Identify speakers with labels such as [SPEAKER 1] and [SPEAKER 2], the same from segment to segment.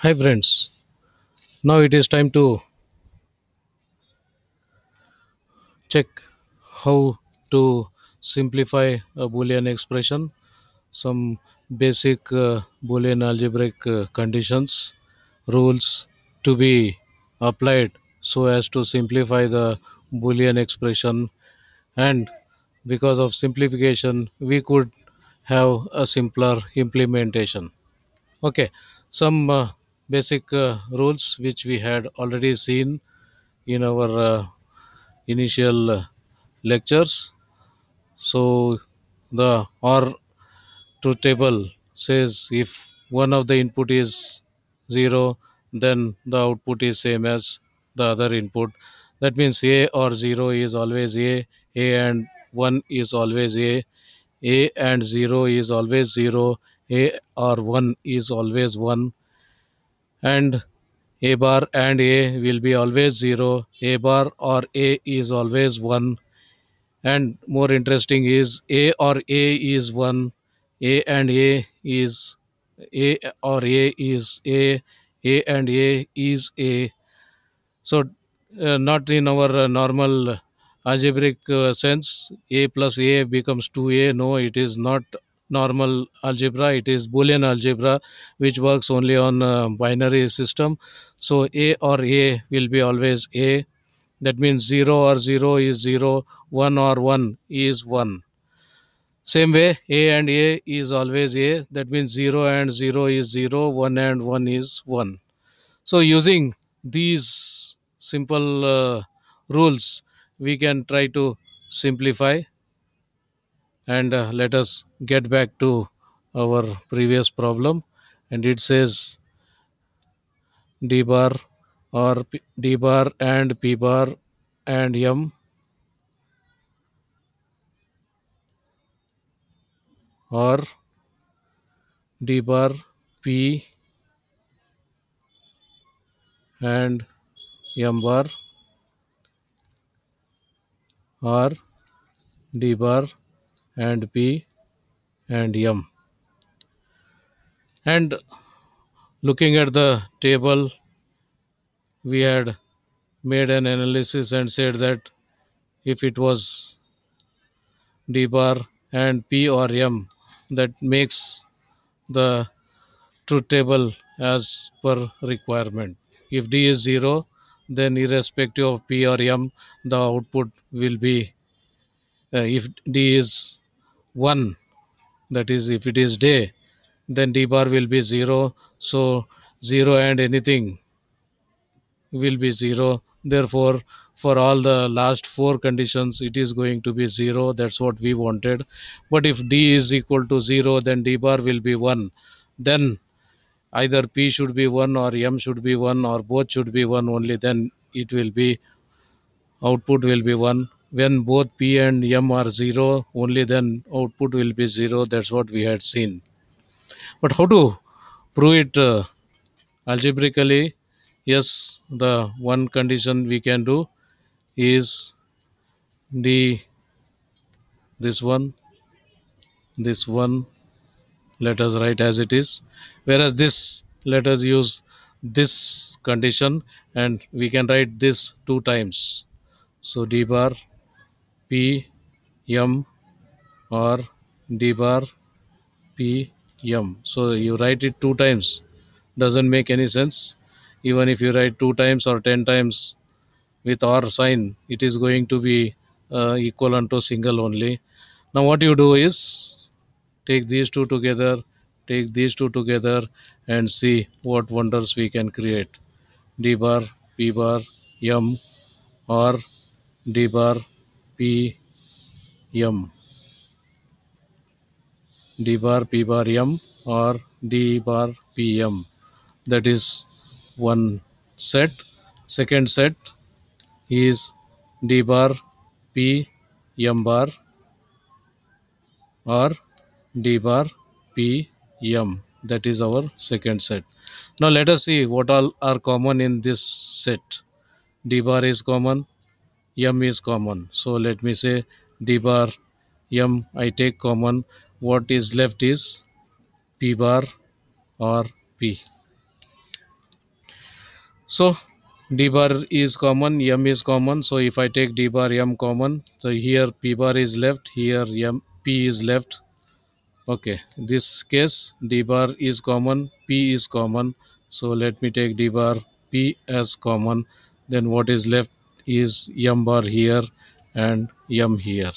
[SPEAKER 1] Hi friends, now it is time to check how to simplify a boolean expression, some basic boolean algebraic conditions, rules to be applied so as to simplify the boolean expression, and because of simplification we could have a simpler implementation. Okay, some basic rules which we had already seen in our initial lectures. So the OR truth table says if one of the input is 0, then the output is same as the other input. That means A or 0 is always A and 1 is always A and 0 is always 0, A or 1 is always 1, and A bar and A will be always 0, A bar or A is always 1, and more interesting is A or A is 1, A and A or A is A and A is A. So not in our normal algebraic sense A plus A becomes 2A. No, it is not normal algebra, it is boolean algebra which works only on binary system. So A or A will be always A. That means 0 or 0 is 0, 1 or 1 is 1. Same way, A and A is always A. That means 0 and 0 is 0, 1 and 1 is 1. So, using these simple rules, we can try to simplify, and let us get back to our previous problem. And it says D bar or D bar and P bar and M, or D bar P and M bar, or D bar and P and M. And looking at the table, we had made an analysis and said that if it was D bar and P or M, that makes the truth table as per requirement. If D is 0, then irrespective of P or M, the output will be, if D is 1, that is if it is day, then D bar will be 0. So 0 and anything will be 0. Therefore, for all the last four conditions, it is going to be 0. That's what we wanted. But if D is equal to 0, then D bar will be 1. Then either P should be 1 or M should be 1 or both should be 1 only. Then it will be, output will be 1. When both P and M are 0, only then output will be 0. That's what we had seen. But how to prove it algebraically? Yes, the one condition we can do is the this one let us write as it is, whereas this, let us use this condition, and we can write this two times. So D bar P M, or D bar P M. So you write it two times, doesn't make any sense. Even if you write two times or 10 times with or sign, it is going to be equivalent to single only. Now what you do is take these two together, take these two together, and see what wonders we can create. D bar P bar M, or D bar P M, D bar P bar M, or D bar P M. That is one set. Second set is D bar P M bar, or D bar P M. That is our second set. Now let us see what all are common in this set. D bar is common, M is common. So let me say D bar M I take common. What is left is P bar or P. So d bar is common, m is common. So if I take d bar m common, so here p bar is left, here m p is left. Okay, this case d bar is common, p is common. So let me take d bar p as common. Then what is left is m bar here and m here.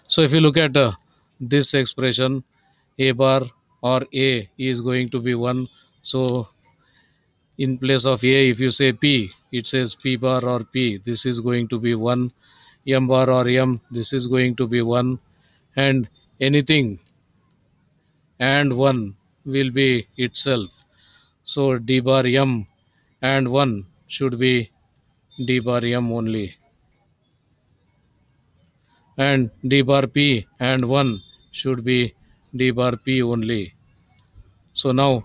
[SPEAKER 1] So if you look at this expression, a bar or a is going to be 1. So in place of a, if you say p, it says p bar or p, this is going to be 1. M bar or m, this is going to be 1. And anything and 1 will be itself. So d bar m and 1 should be d bar m only, and d bar p and 1 should be d bar p only. So now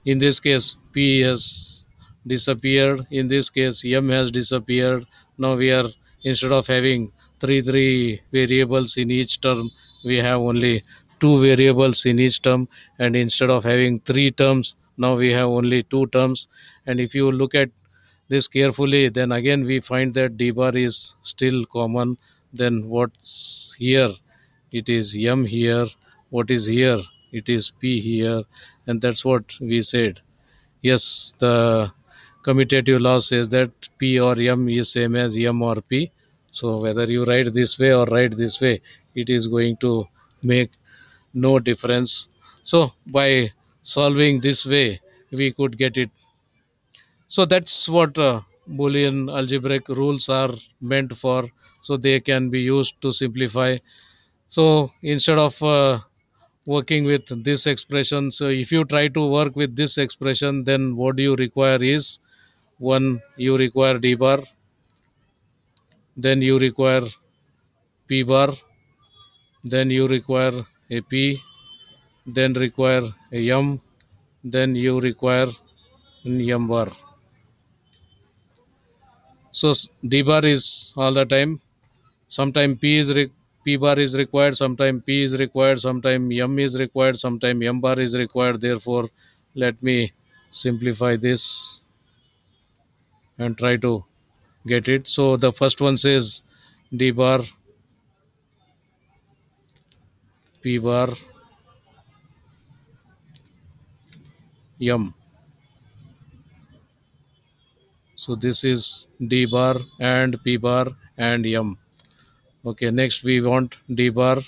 [SPEAKER 1] in this case p has disappeared, in this case m has disappeared. Now we are, instead of having three variables in each term, we have only two variables in each term, and instead of having three terms, now we have only two terms. And if you look at this carefully, then again we find that d bar is still common. Then what's here? It is m here. What is here? It is p here. And that's what we said. Yes, the commutative law says that p or m is same as m or p. So whether you write this way or write this way, it is going to make no difference. So by solving this way, we could get it. So that's what Boolean algebraic rules are meant for. So they can be used to simplify. So instead of working with this expression, so if you try to work with this expression, then what you require is, one, you require d bar, then you require p bar, then you require a p, then require a m, then you require an m bar. So d bar is all the time. Sometime p bar is required, sometime p is required, sometime m is required, sometime m bar is required. Therefore let me simplify this and try to get it. So the first one says d bar p bar m. So this is d bar and p bar and m. Okay, next we want d bar,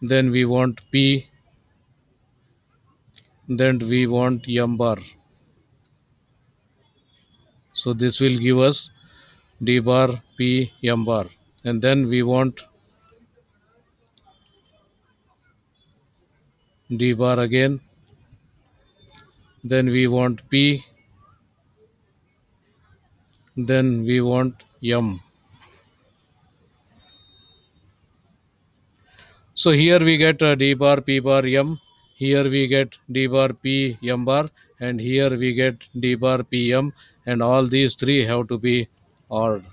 [SPEAKER 1] then we want p, then we want m bar. So this will give us d bar p m bar. And then we want d bar again, then we want p, then we want m. So here we get d bar p bar m, here we get d bar p m bar, and here we get d bar p m, and all these three have to be ORed.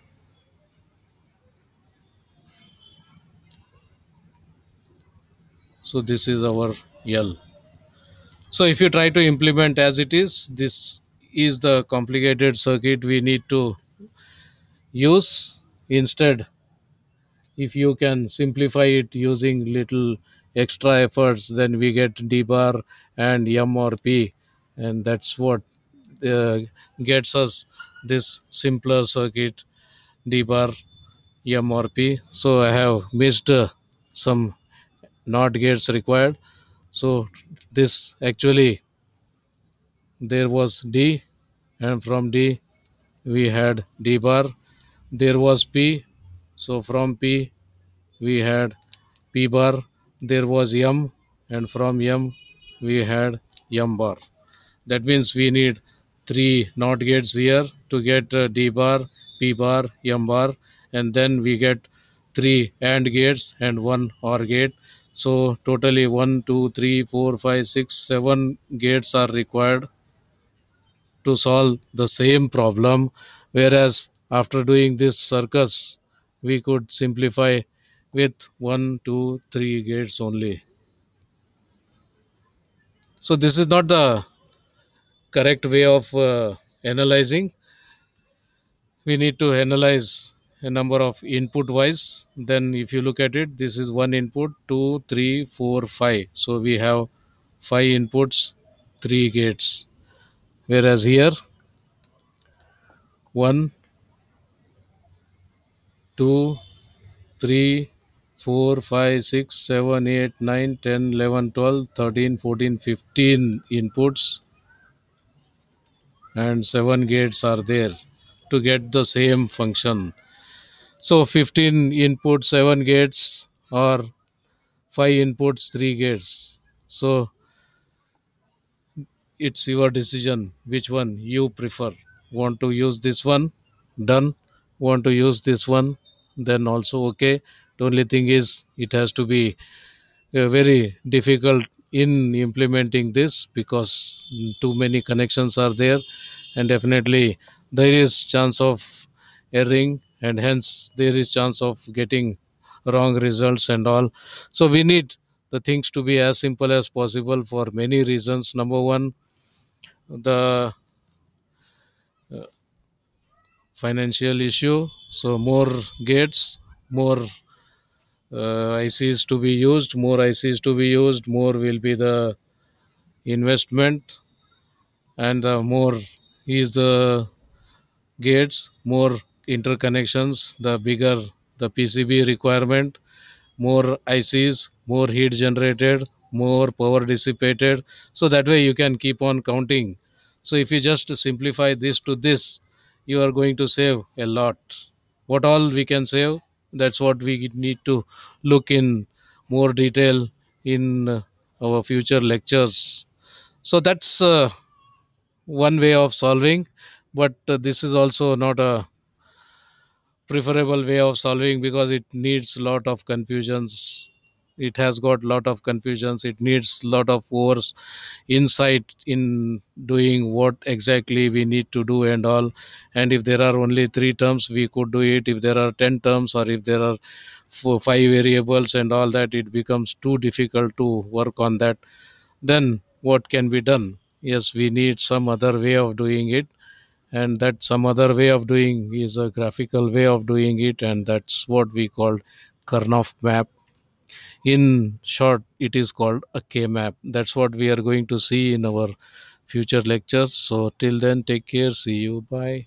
[SPEAKER 1] So this is our L. So if you try to implement as it is, this is the complicated circuit we need to use. Instead, if you can simplify it using little extra efforts, then we get d bar and m or p, and that's what uh, gets us this simpler circuit, d bar m or p. So I have missed some not gates required. So this actually, there was d, and from d we had d bar. There was p, so from p we had p bar. There was m, and from m we had m bar. That means we need three NOT gates here to get d bar, p bar, m bar, and then we get three AND gates and one OR gate. So totally 1, 2, 3, 4, 5, 6, 7 gates are required to solve the same problem. Whereas after doing this circus, we could simplify with 1, 2, 3 gates only. So this is not the correct way of analyzing. We need to analyze a number of input wise. Then if you look at it, this is one input, two, three, four, five. So we have five inputs, three gates. Whereas here, one, two, three, 4, 5, 6, 7, 8, 9, 10, 11, 12, 13, 14, 15 inputs, and 7 gates are there to get the same function. So 15 inputs, 7 gates, or 5 inputs, 3 gates. So it's your decision which one you prefer. Want to use this one? Done. Want to use this one? Then also okay. The only thing is it has to be very difficult in implementing this because too many connections are there, and definitely there is chance of erring, and hence there is chance of getting wrong results and all. So we need the things to be as simple as possible for many reasons. Number one, the financial issue. So more gates, more ICs to be used, more ICs to be used, more will be the investment, and more is the gates, more interconnections, the bigger the PCB requirement, more ICs, more heat generated, more power dissipated. So that way you can keep on counting. So if you just simplify this to this, you are going to save a lot. What all we can save, that's what we need to look in more detail in our future lectures. So that's one way of solving, but this is also not a preferable way of solving because it needs lot of confusions. It has got lot of confusions, it needs lot of force insight in doing what exactly we need to do and all. And if there are only three terms, we could do it. If there are 10 terms, or if there are five variables and all that, it becomes too difficult to work on that. Then what can be done? Yes, we need some other way of doing it, and that some other way of doing is a graphical way of doing it, and that's what we call Karnoff map. In short, it is called a K map. That's what we are going to see in our future lectures. So till then, take care, see you, bye.